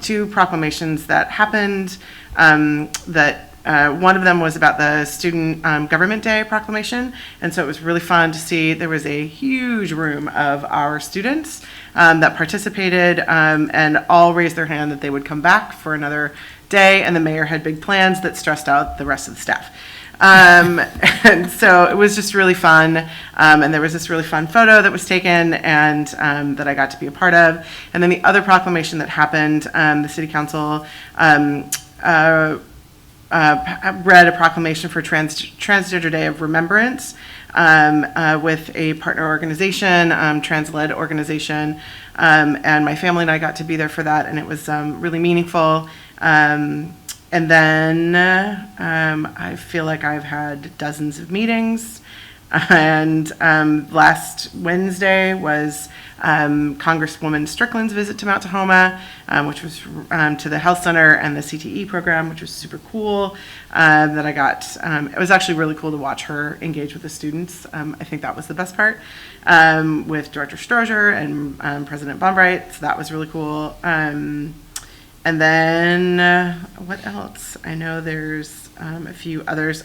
2 proclamations that happened. One of them was about the Student Government Day proclamation, and so it was really fun to see. There was a huge room of our students that participated, and all raised their hand that they would come back for another day, and the mayor had big plans that stressed out the rest of the staff. And so it was just really fun, and there was this really fun photo that was taken and that I got to be a part of. And then the other proclamation that happened, the city council read a proclamation for Transgender Day of Remembrance with a partner organization, trans-led organization, and my family and I got to be there for that, and it was really meaningful. And then I feel like I've had dozens of meetings. And last Wednesday was Congresswoman Strickland's visit to Mount Tahoma, which was to the health center and the CTE program, which was super cool. That I got. It was actually really cool to watch her engage with the students. I think that was the best part, with Director Strozier and President Bombright. So that was really cool. And then what else? I know there's a few others.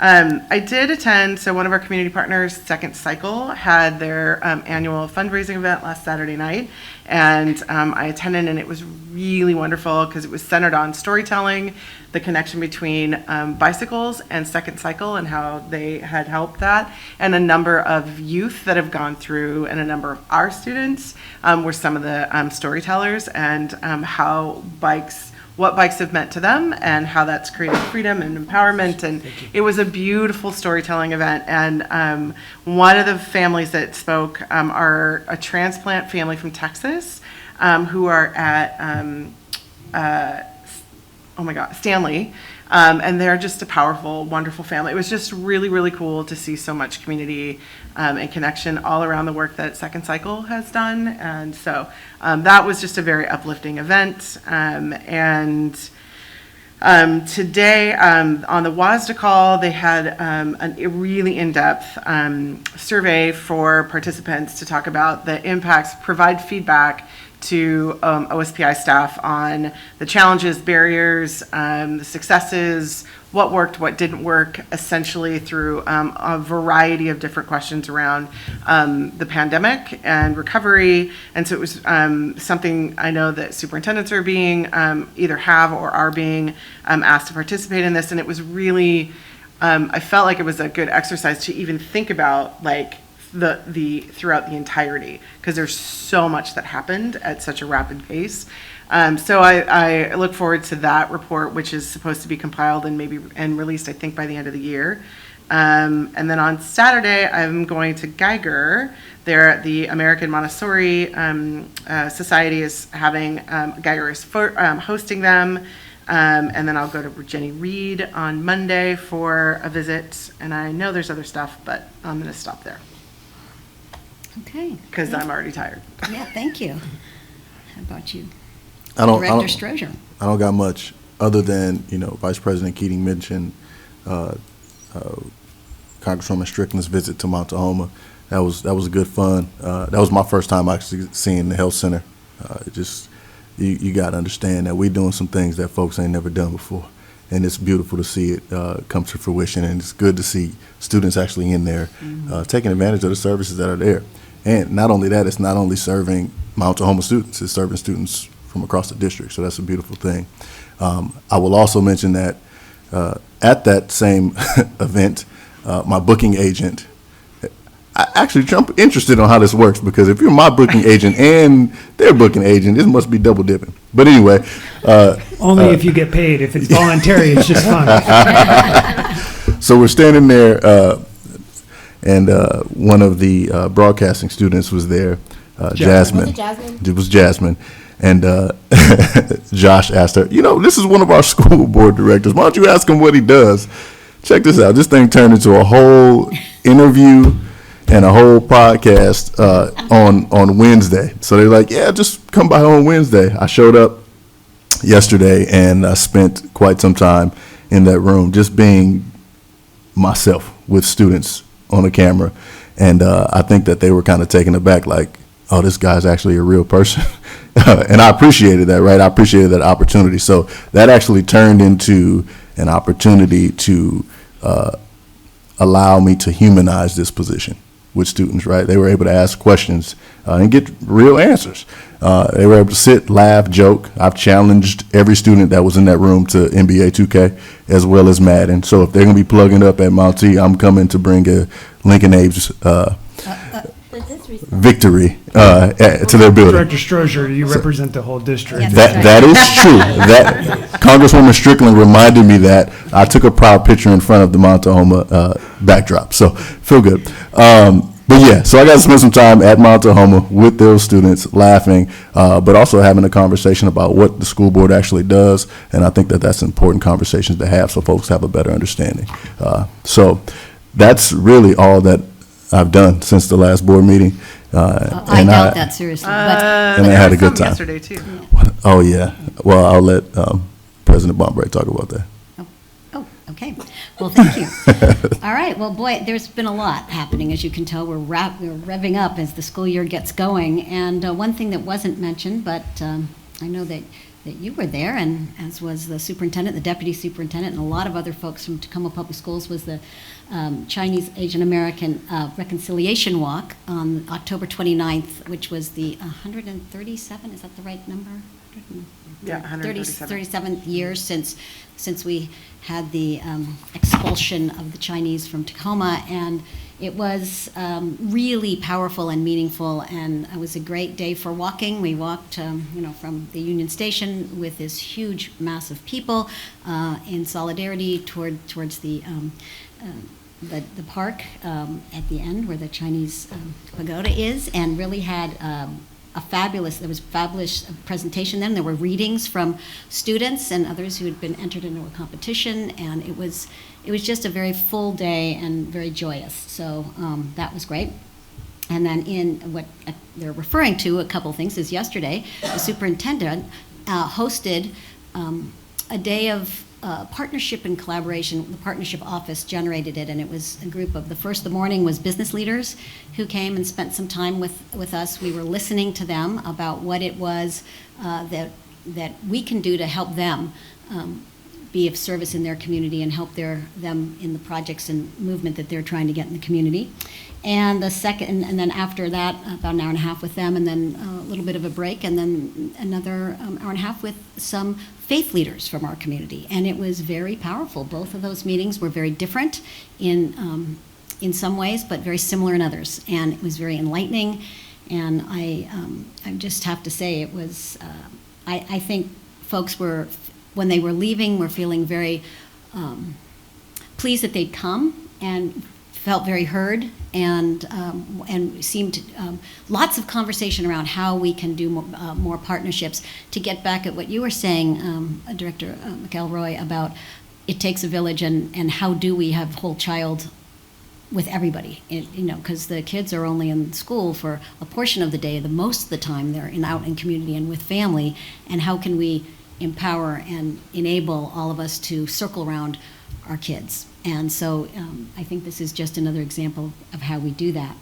I did attend, so one of our community partners, Second Cycle, had their annual fundraising event last Saturday night, and I attended, and it was really wonderful because it was centered on storytelling, the connection between bicycles and Second Cycle and how they had helped that, and a number of youth that have gone through, and a number of our students were some of the storytellers, and what bikes have meant to them and how that's created freedom and empowerment. And it was a beautiful storytelling event. And one of the families that spoke are a transplant family from Texas who are at, Stanley. And they're just a powerful, wonderful family. It was just really, really cool to see so much community and connection all around the work that Second Cycle has done. And so that was just a very uplifting event. Today on the WASDA call, they had a really in-depth survey for participants to talk about the impacts, provide feedback to OSPI staff on the challenges, barriers, the successes, what worked, what didn't work, essentially through a variety of different questions around the pandemic and recovery. And so it was something I know that superintendents are being either have or are being asked to participate in this. And it was really, I felt like it was a good exercise to even think about like the throughout the entirety, because there's so much that happened at such a rapid pace. So I look forward to that report, which is supposed to be compiled and released, I think, by the end of the year. And then on Saturday, I'm going to Geiger. They're at the American Montessori Society is having, Geiger is hosting them. And then I'll go to Jenny Reed on Monday for a visit. And I know there's other stuff, but I'm going to stop there. Okay. Because I'm already tired. Yeah, thank you. How about you? I don't got much other than, Vice President Keating mentioned Congresswoman Strickland's visit to Mount Tahoma. That was a good fun. That was my first time actually seeing the health center. You got to understand that we're doing some things that folks ain't never done before. And it's beautiful to see it come to fruition, and it's good to see students actually in there taking advantage of the services that are there. And not only that, it's not only serving Mount Tahoma students, it's serving students from across the district, so that's a beautiful thing. I will also mention that at that same event, my booking agent, I'm interested on how this works, because if you're my booking agent and their booking agent, this must be double dipping. But anyway. Only if you get paid. If it's voluntary, it's just fun. So we're standing there, and one of the broadcasting students was there, Jasmine. It was Jasmine. And Josh asked her, this is one of our school board directors. Why don't you ask him what he does? Check this out. This thing turned into a whole interview and a whole podcast on Wednesday. So they're like, yeah, just come by on Wednesday. I showed up yesterday, and I spent quite some time in that room just being myself with students on the camera. And I think that they were kind of taken aback, like, oh, this guy's actually a real person. And I appreciated that, right? I appreciated that opportunity. So that actually turned into an opportunity to allow me to humanize this position with students, right? They were able to ask questions and get real answers. They were able to sit, laugh, joke. I've challenged every student that was in that room to NBA 2K as well as Madden. So if they're going to be plugging up at Mount T, I'm coming to bring a Lincoln Abe's victory to their building. Director Strozier, you represent the whole district. Yes, That is true. That Congresswoman Strickland reminded me that. I took a proud picture in front of the Mount Tahoma backdrop, so feel good. But yeah, so I got to spend some time at Mount Tahoma with those students, laughing, but also having a conversation about what the school board actually does, and I think that that's important conversations to have so folks have a better understanding. So that's really all that I've done since the last board meeting. I doubt that seriously, but And I had a good Some time. yesterday too. Oh, yeah. Well, I'll let President Bombray talk about that. oh, okay. Well, thank you. All right. Well, boy, there's been a lot happening. As you can tell, we're revving up as the school year gets going. And one thing that wasn't mentioned, but I know that you were there, and as was the superintendent, the deputy superintendent, and a lot of other folks from Tacoma Public Schools, was the Chinese Asian American Reconciliation Walk on October 29th, which was the 137, is that the right number? Yeah, 137. 37th year since we had the expulsion of the Chinese from Tacoma, and it was really powerful and meaningful, and it was a great day for walking. We walked, from the Union Station with this huge mass of people in solidarity towards the park at the end where the Chinese pagoda is, and really had there was fabulous presentation then. There were readings from students and others who had been entered into a competition, and it was just a very full day and very joyous. So that was great. And then in what they're referring to, a couple things, is yesterday, the superintendent hosted a day of partnership and collaboration. The partnership office generated it, and it was a group of, the morning was business leaders who came and spent some time with us. We were listening to them about what it was that we can do to help them be of service in their community and help them in the projects and movement that they're trying to get in the community. And the second, and then after that, about an hour and a half with them, and then a little bit of a break, and then another hour and a half with some faith leaders from our community. And it was very powerful. Both of those meetings were very different in some ways, but very similar in others. And it was very enlightening. And I just have to say, it was, I think folks were, when they were leaving, were feeling very pleased that they'd come, and felt very heard, and seemed lots of conversation around how we can do more partnerships. To get back at what you were saying, Director McElroy, about it takes a village, and how do we have whole child with everybody, because the kids are only in school for a portion of the day. The most of the time they're out in community and with family, and how can we empower and enable all of us to circle around our kids. And so I think this is just another example of how we do that.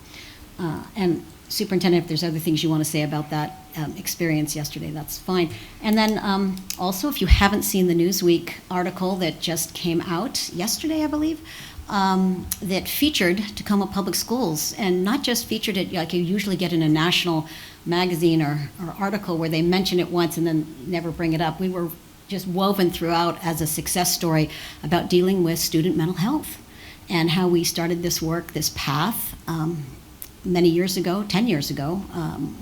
And Superintendent, if there's other things you want to say about that experience yesterday, that's fine. And then also, if you haven't seen the Newsweek article that just came out yesterday, I believe, that featured Tacoma Public Schools, and not just featured it like you usually get in a national magazine or article where they mention it once and then never bring it up. We were just woven throughout as a success story about dealing with student mental health, and how we started this work, this path, many years ago, 10 years ago,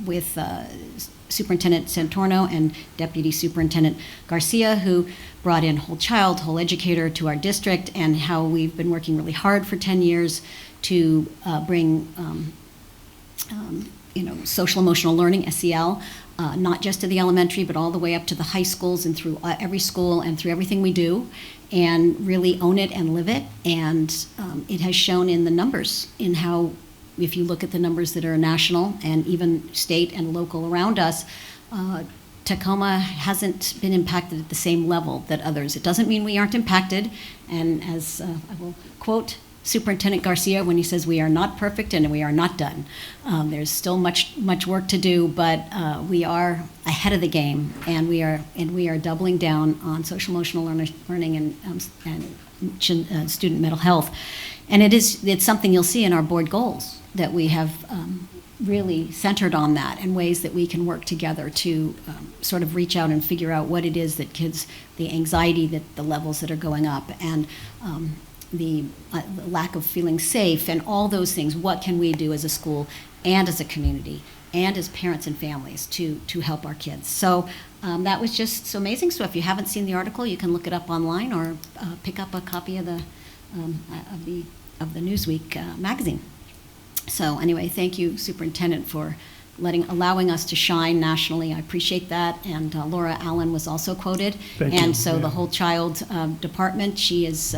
with Superintendent Santorno and Deputy Superintendent Garcia, who brought in Whole Child, Whole Educator to our district, and how we've been working really hard for 10 years to bring social emotional learning, SEL, not just to the elementary, but all the way up to the high schools and through every school and through everything we do, and really own it and live it. And it has shown in the numbers, in how, if you look at the numbers that are national and even state and local around us, Tacoma hasn't been impacted at the same level that others. It doesn't mean we aren't impacted, and as I will quote Superintendent Garcia when he says, we are not perfect and we are not done. There's still much work to do, but we are ahead of the game, and we are doubling down on social emotional learning and student mental health. And it's something you'll see in our board goals, that we have really centered on that, and ways that we can work together to sort of reach out and figure out what it is that kids, the anxiety, that the levels that are going up, and the lack of feeling safe, and all those things. What can we do as a school and as a community and as parents and families to help our kids? So that was just so amazing. So if you haven't seen the article, you can look it up online, or pick up a copy of the Newsweek magazine. So anyway, thank you, Superintendent, for allowing us to shine nationally. I appreciate that. And Laura Allen was also quoted. Thank you. And so Yeah. the whole child department, she is,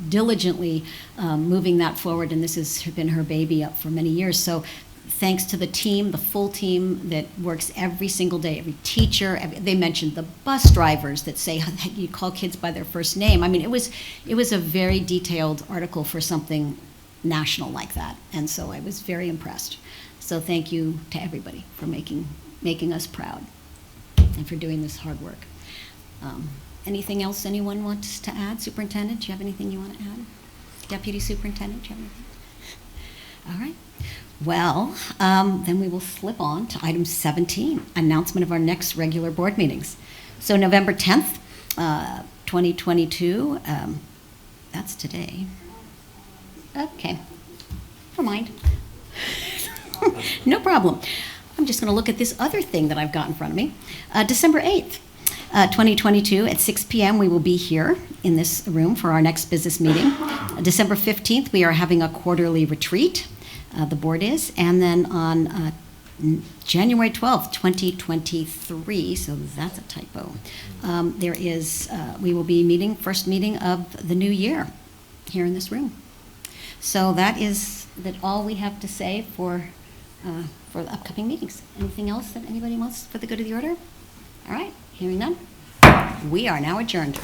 diligently moving that forward. And this has been her baby up for many years. So thanks to the team, the full team that works every single day, every teacher. They mentioned the bus drivers that say you call kids by their first name. I mean, it was a very detailed article for something national like that, and so I was very impressed. So thank you to everybody for making us proud and for doing this hard work. Anything else anyone wants to add? Superintendent, do you have anything you want to add? Deputy Superintendent, do you have anything? All right. Well, then we will slip on to item 17, announcement of our next regular board meetings. So November 10th, 2022, that's today. Okay, never mind. No problem. I'm just going to look at this other thing that I've got in front of me. December 8th, 2022, at 6 p.m., we will be here in this room for our next business meeting. December 15th, we are having a quarterly retreat. The board is, and then on January 12th, 2023, so that's a typo, we will be meeting, first meeting of the new year here in this room. So that all we have to say for the upcoming meetings. Anything else that anybody wants for the good of the order? All right, hearing none, we are now adjourned.